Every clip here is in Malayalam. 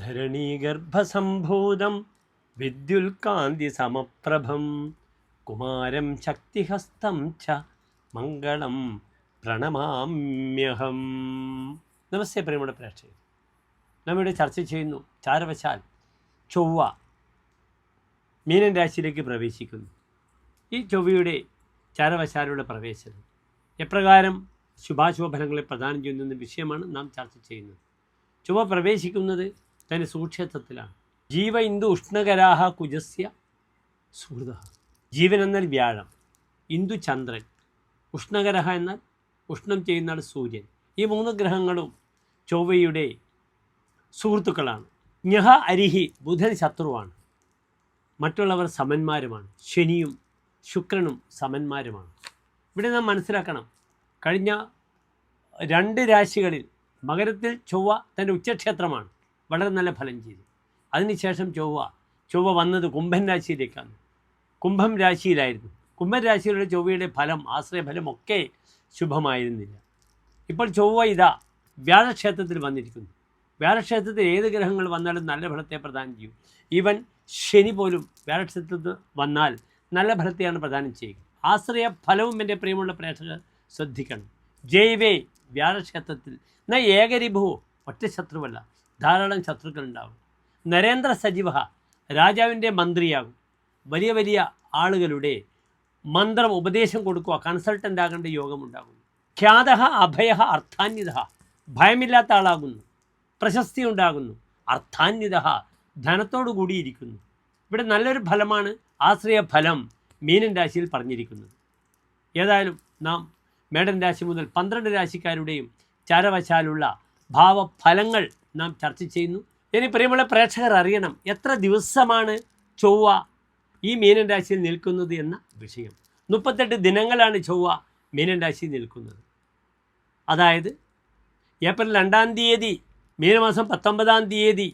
ധരണീഗർഭസംഭൂതം വിദ്യുൽകാന്തി സമപ്രഭം കുമാരം ശക്തിഹസ്തം ച മംഗളം പ്രണമാമ്യഹം. നമസ്തേ പ്രിയമുള്ള പ്രേക്ഷകർ, നമ്മിവിടെ ചർച്ച ചെയ്യുന്നു ചാരവശാൽ ചൊവ്വ മീനൻ രാശിയിലേക്ക് പ്രവേശിക്കുന്നു. ഈ ചൊവ്വയുടെ ചാരവശാലുള്ള പ്രവേശനം എപ്രകാരം ശുഭാശുഭ ഫലങ്ങളെ പ്രദാനം ചെയ്യുന്ന വിഷയമാണ് നാം ചർച്ച ചെയ്യുന്നത്. ചൊവ്വ പ്രവേശിക്കുന്നത് തൻ്റെ സൂക്ഷേത്രത്തിലാണ്. ജീവ ഇന്ദു ഉഷ്ണകരാഹ കുജസ്യ സുഹൃത. ജീവൻ എന്നാൽ വ്യാഴം, ഇന്ദു ചന്ദ്രൻ, ഉഷ്ണകരഹ എന്നാൽ ഉഷ്ണം ചെയ്യുന്ന സൂര്യൻ. ഈ മൂന്ന് ഗ്രഹങ്ങളും ചൊവ്വയുടെ സുഹൃത്തുക്കളാണ്. ജ്ഞഹ അരിഹി, ബുധൻ ശത്രുവാണ്, മറ്റുള്ളവർ സമന്മാരുമാണ്. ശനിയും ശുക്രനും സമന്മാരുമാണ്. ഇവിടെ നാം മനസ്സിലാക്കണം, കഴിഞ്ഞ 2 രാശികളിൽ മകരത്തിൽ ചൊവ്വ തൻ്റെ ഉച്ചക്ഷേത്രമാണ്, വളരെ നല്ല ഫലം ചെയ്തു. അതിനുശേഷം ചൊവ്വ വന്നത് കുംഭൻ രാശിയിലേക്കാണ്. കുംഭം രാശിയിലായിരുന്നു. കുംഭൻ രാശിയിലുള്ള ചൊവ്വയുടെ ഫലം, ആശ്രയഫലമൊക്കെ ശുഭമായിരുന്നില്ല. ഇപ്പോൾ ചൊവ്വ ഇതാ വ്യാഴക്ഷേത്രത്തിൽ വന്നിരിക്കുന്നു. വ്യാഴക്ഷേത്രത്തിൽ ഏത് ഗ്രഹങ്ങൾ വന്നാലും നല്ല ഫലത്തെ പ്രദാനം ചെയ്യും. ഈവൻ ശനി പോലും വ്യാഴക്ഷേത്രത്തിൽ വന്നാൽ നല്ല ഫലത്തെയാണ് പ്രദാനം ചെയ്യുക. ആശ്രയ ഫലവും എൻ്റെ പ്രിയമുള്ള പ്രേക്ഷകർ ശ്രദ്ധിക്കണം. ജൈവേ വ്യാഴക്ഷേത്രത്തിൽ എന്നാൽ ഏകരിഭു, ഒറ്റ ശത്രുവല്ല, ധാരാളം ശത്രുക്കൾ ഉണ്ടാകും. നരേന്ദ്ര സജീവ, രാജാവിൻ്റെ മന്ത്രിയാകും. വലിയ വലിയ ആളുകളുടെ മന്ത്രം ഉപദേശം കൊടുക്കുക, കൺസൾട്ടൻ്റ് ആകേണ്ട യോഗമുണ്ടാകുന്നു. ഖ്യാത അഭയ അർത്ഥാന്വിത, ഭയമില്ലാത്ത ആളാകുന്നു. പ്രശസ്തി ഉണ്ടാകുന്നു. അർത്ഥാന്വിത, ധനത്തോടു കൂടിയിരിക്കുന്നു. ഇവിടെ നല്ലൊരു ഫലമാണ് ആശ്രയ ഫലം മീനൻ രാശിയിൽ പറഞ്ഞിരിക്കുന്നത്. ഏതായാലും നാം മേടൻ രാശി മുതൽ 12 രാശിക്കാരുടെയും ചാരവശാലുള്ള ഭാവഫലങ്ങൾ നാം ചർച്ച ചെയ്യുന്നു. ഇനി പ്രിയമുള്ള പ്രേക്ഷകർ അറിയണം, എത്ര ദിവസമാണ് ചൊവ്വ ഈ മീനൻ രാശിയിൽ നിൽക്കുന്നത് എന്ന വിഷയം. 38 ദിനങ്ങളാണ് ചൊവ്വ മീനൻ രാശിയിൽ നിൽക്കുന്നത്. അതായത് ഏപ്രിൽ 2-ാം തീയതി മീനമാസം 19-ാം തീയതി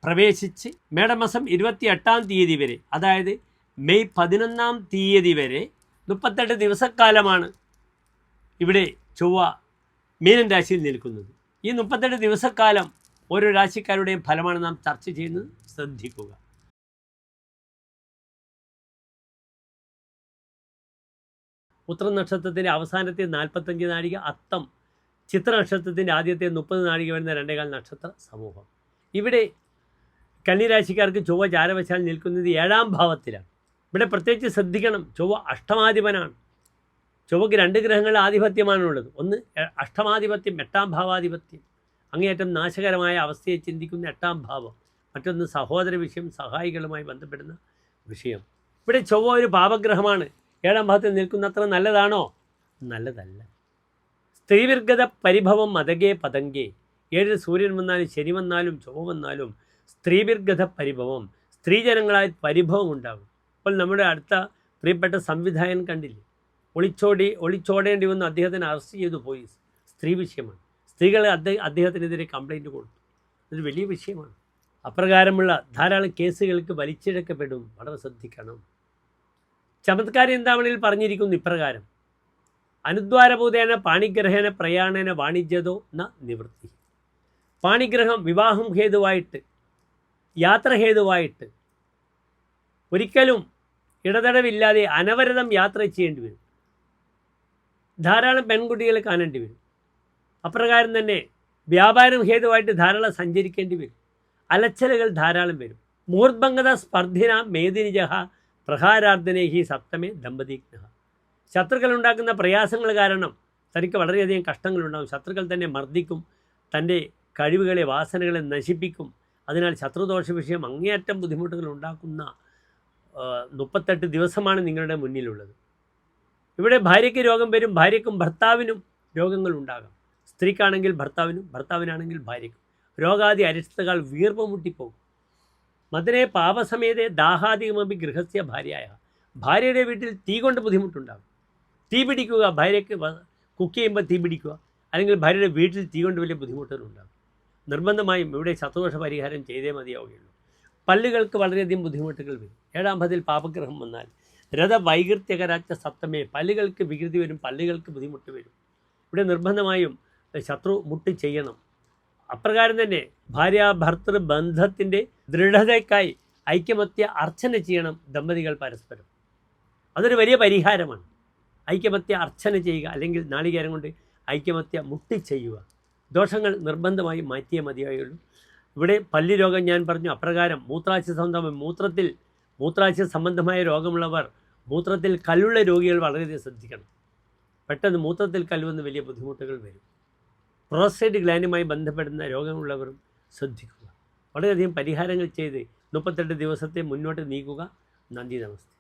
പ്രവേശിച്ച് മേടമാസം 28-ാം തീയതി വരെ, അതായത് മെയ് 11-ാം തീയതി വരെ 38 ദിവസക്കാലമാണ് ഇവിടെ ചൊവ്വ മീനൻ രാശിയിൽ നിൽക്കുന്നത്. ഈ 38 ദിവസക്കാലം ഓരോ രാശിക്കാരുടെയും ഫലമാണ് നാം ചർച്ച ചെയ്യുന്നത്. ശ്രദ്ധിക്കുക. ഉത്ര നക്ഷത്രത്തിൻ്റെ അവസാനത്തെ 45 നാഴിക, അത്തം ചിത്ര നക്ഷത്രത്തിൻ്റെ ആദ്യത്തെ 30 നാഴിക വരുന്ന 2.25 നക്ഷത്ര സമൂഹം. ഇവിടെ കന്നിരാശിക്കാർക്ക് ചൊവ്വ ചാരവശാൽ നിൽക്കുന്നത് 7-ാം ഭാവത്തിലാണ്. ഇവിടെ പ്രത്യേകിച്ച് ശ്രദ്ധിക്കണം, ചൊവ്വ അഷ്ടമാധിപനാണ്. ചൊവ്വയ്ക്ക് 2 ഗ്രഹങ്ങളുടെ ആധിപത്യമാണുള്ളത്. ഒന്ന് അഷ്ടമാധിപത്യം, 8-ാം ഭാവാധിപത്യം, അങ്ങേയറ്റം നാശകരമായ അവസ്ഥയെ ചിന്തിക്കുന്ന 8-ാം ഭാവം. മറ്റൊന്ന് സഹോദര വിഷയം, സഹായികളുമായി ബന്ധപ്പെടുന്ന വിഷയം. ഇവിടെ ചൊവ്വ ഒരു പാപഗ്രഹമാണ്. 7-ാം ഭാവത്തിൽ നിൽക്കുന്നത്ര നല്ലതാണോ? നല്ലതല്ല. സ്ത്രീവിർഗത പരിഭവം മതകേ പതങ്കേ. 7 സൂര്യൻ വന്നാലും ശനി വന്നാലും ചൊവ്വ വന്നാലും സ്ത്രീവിർഗത പരിഭവം, സ്ത്രീജനങ്ങളാൽ പരിഭവം ഉണ്ടാകും. ഇപ്പോൾ നമ്മുടെ അടുത്ത പ്രിയപ്പെട്ട സംവിധായകൻ കണ്ടില്ലേ, ഒളിച്ചോടേണ്ടി വന്ന് അദ്ദേഹത്തിന് അറസ്റ്റ് ചെയ്തു പോലീസ്. സ്ത്രീ വിഷയമാണ്. സ്ത്രീകൾ അദ്ദേഹത്തിനെതിരെ കംപ്ലൈൻറ്റ് കൊടുത്തു. ഇതൊരു വലിയ വിഷയമാണ്. അപ്രകാരമുള്ള ധാരാളം കേസുകൾക്ക് വലിച്ചിഴക്കപ്പെടും. വളരെ ശ്രദ്ധിക്കണം. ചമത്കാര ചിന്താമണിയിൽ പറഞ്ഞിരിക്കുന്നു ഇപ്രകാരം: അനുദ്വാരഭൂതേന പാണിഗ്രഹേന പ്രയാണേന വാണിജ്യതോ ന നിവൃത്തി. പാണിഗ്രഹം വിവാഹം ഹേതുവായിട്ട്, യാത്ര ഹേതുവായിട്ട് ഒരിക്കലും ഇടതടവില്ലാതെ അനവരതം യാത്ര ചെയ്യേണ്ടി വരും. ധാരാളം പെൺകുട്ടികളെ കാണേണ്ടി വരും. അപ്രകാരം തന്നെ വ്യാപാരം ഹേതുവായിട്ട് ധാരാളം സഞ്ചരിക്കേണ്ടി വരും. അലച്ചലുകൾ ധാരാളം വരും. മൂർഭംഗത സ്പർദ്ധിന മേദിനിജഹ പ്രഹാരാർദ്ധനേഹി സപ്തമേ ദമ്പതിഘ്ന. ശത്രുക്കൾ ഉണ്ടാക്കുന്ന പ്രയാസങ്ങൾ കാരണം തനിക്ക് വളരെയധികം കഷ്ടങ്ങളുണ്ടാകും. ശത്രുക്കൾ തന്നെ മർദ്ദിക്കും, തൻ്റെ കഴിവുകളെ, വാസനകളെ നശിപ്പിക്കും. അതിനാൽ ശത്രുദോഷ വിഷയം അങ്ങേയറ്റം ബുദ്ധിമുട്ടുകൾ ഉണ്ടാക്കുന്ന 38 ദിവസമാണ് നിങ്ങളുടെ മുന്നിലുള്ളത്. ഇവിടെ ഭാര്യയ്ക്ക് രോഗം വരും, ഭാര്യയ്ക്കും ഭർത്താവിനും രോഗങ്ങൾ ഉണ്ടാകാം. സ്ത്രീക്കാണെങ്കിൽ ഭർത്താവിനും, ഭർത്താവിനാണെങ്കിൽ ഭാര്യയ്ക്കും. രോഗാദി അരിഷ്ടകൾ വീർപ്പ് മുട്ടിപ്പോകും. മതിനെ പാപസമേതേ ദാഹാദികമപി ഗൃഹസ്യ ഭാര്യയായ. ഭാര്യയുടെ വീട്ടിൽ തീ കൊണ്ട് ബുദ്ധിമുട്ടുണ്ടാകും. തീ പിടിക്കുക, ഭാര്യയ്ക്ക് കുക്ക് ചെയ്യുമ്പോൾ തീ പിടിക്കുക, അല്ലെങ്കിൽ ഭാര്യയുടെ വീട്ടിൽ തീ കൊണ്ട് വലിയ ബുദ്ധിമുട്ടുകളുണ്ടാകും. നിർബന്ധമായും ഇവിടെ ശത്രുദോഷ പരിഹാരം ചെയ്തേ മതിയാവുകയുള്ളൂ. പല്ലുകൾക്ക് വളരെയധികം ബുദ്ധിമുട്ടുകൾ വരും. 7-ാം ഭാവത്തിൽ പാപഗ്രഹം വന്നാൽ രഥവൈകൃത്യകരാച്ച സപ്തമേ, പല്ലുകൾക്ക് വികൃതി വരും, പല്ലുകൾക്ക് ബുദ്ധിമുട്ട് വരും. ഇവിടെ നിർബന്ധമായും ശത്രു മുട്ടി ചെയ്യണം. അപ്രകാരം തന്നെ ഭാര്യാഭർത്തൃ ബന്ധത്തിൻ്റെ ദൃഢതയ്ക്കായി ഐക്യമത്യ അർച്ചന ചെയ്യണം ദമ്പതികൾ പരസ്പരം. അതൊരു വലിയ പരിഹാരമാണ്. ഐക്യമത്യ അർച്ചന ചെയ്യുക, അല്ലെങ്കിൽ നാളികേരം കൊണ്ട് ഐക്യമത്യ മുട്ടി ചെയ്യുക. ദോഷങ്ങൾ നിർബന്ധമായി മാറ്റിയേ മതിയായുള്ളൂ. ഇവിടെ പല്ലി രോഗം ഞാൻ പറഞ്ഞു. അപ്രകാരം മൂത്രാശയ സംബന്ധമായ രോഗമുള്ളവർ, മൂത്രത്തിൽ കല്ലുള്ള രോഗികൾ വളരെയധികം ശ്രദ്ധിക്കണം. പെട്ടെന്ന് മൂത്രത്തിൽ കല്ലുവന്ന് വലിയ ബുദ്ധിമുട്ടുകൾ വരും. പ്രോസ്റ്റേറ്റ് ഗ്ലാൻഡുമായി ബന്ധപ്പെടുന്ന രോഗമുള്ളവരും ശ്രദ്ധിക്കുക. വളരെയധികം പരിഹാരങ്ങൾ ചെയ്ത് 38 ദിവസത്തെ മുന്നോട്ട് നീക്കുക. നന്ദി, നമസ്തേ.